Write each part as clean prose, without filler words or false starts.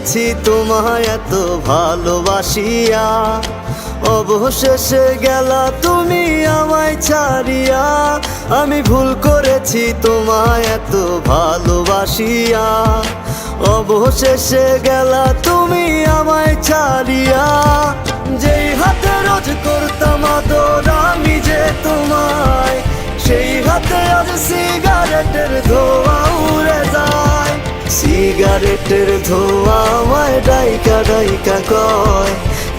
করেছি তোমায় এত ভালোবাসিয়া, অবশেষে গেলা তুমি আমায় ছাড়িয়া। আমি ভুল করেছি তোমায় এত ভালোবাসিয়া, অবশেষে গেলা তুমি আমায় ছাড়িয়া। যেই হাতে রোজ করতাম আদর আমি যে তোমায়, সেই হাতে আজ সিগারেটের ধোঁয়া উড়ে যায়। সিগারেটের ধোঁয়া আমায় ডাইকা ডাইকা কয়,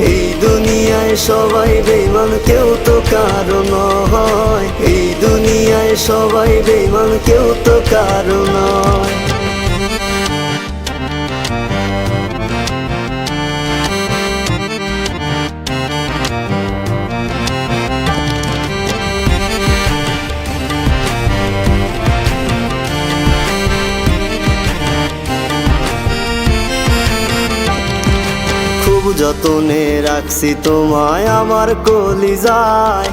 এই দুনিয়ায় সবাই বেঈমান কেউ তো কারো নয়। এই দুনিয়ায় সবাই বেঈমান কেউ তো কারো নয়। খুব যতনে রাখছি তোমায় আমার কলিজায়,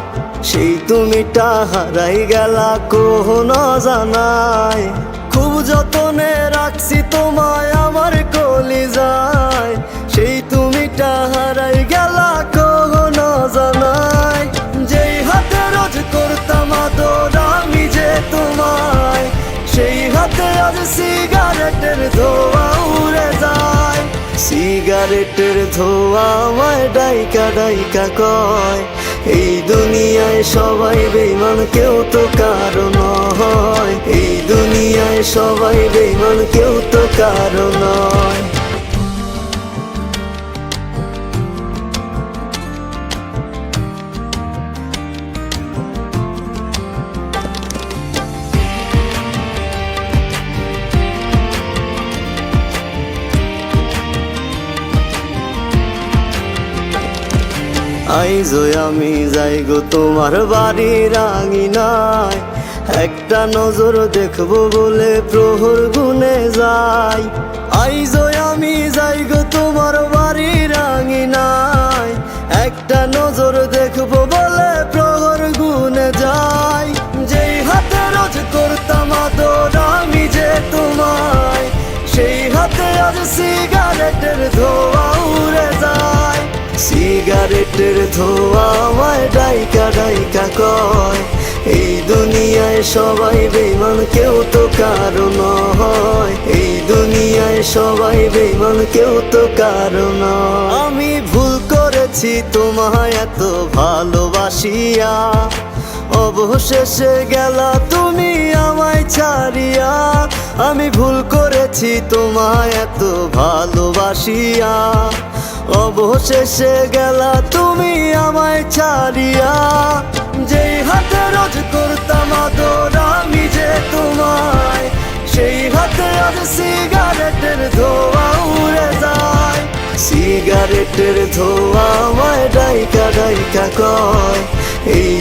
সেই তুমিটা হারাই গেলা কোন জানায়। খুব যতনে রাখছি তোমায় আমার কলিজায়, সেই তুমিটা হারাই গেলা কোন জানায়। যেই হাতে রোজ করতাম আদর আমি যে তোমায়, সেই হাতে আজ সিগারেটের ধোঁয়া উড়ে যায়। সিগারেটের ধোঁয়া আমায় ডাইকা ডাইকা কয়, এই দুনিয়ায় সবাই বেঈমান কেউ তো কারো নয়। এই দুনিয়ায় সবাই বেঈমান কেউ তো কারো নয়। আইজো আমি যাই গো তোমার বাড়ির আঙিনায়, একটা নজর দেখবো বলে প্রহর গুনে যাই। আইজো আমি যাই গো তোমার বাড়ির আঙিনায়, একটা নজর দেখবো বলে প্রহর গুনে যাই। যেই হাতে রোজ করতাম আদর আমি যে তোমায়, সেই হাতে আজ সিগারেটের ধোঁয়া উড়ে যায়। সিগারেটের ধোঁয়া আমায় ডাইকা ডাইকা কয়, এই দুনিয়ায় সবাই বেঈমান কেউ তো কারো নয়। এই দুনিয়ায় সবাই বেঈমান কেউ তো কারো নয়। আমি ভুল করেছি তোমায় এত ভালোবাসিয়া, অবশেষে গেলা তুমি আমায় ছাড়িয়া। আমি ভুল করেছি তোমায় এত ভালোবাসিয়া, অবশেষে গেলা তুমি আমায় ছাড়িয়া। যেই হাতে রোজ করতাম আদর আমি যে তোমায়, সেই হাতে আজ সিগারেটের ধোঁয়া উড়ে যায়। সিগারেটের ধোঁয়া আমায় ডাইকা ডাইকা কয়, এই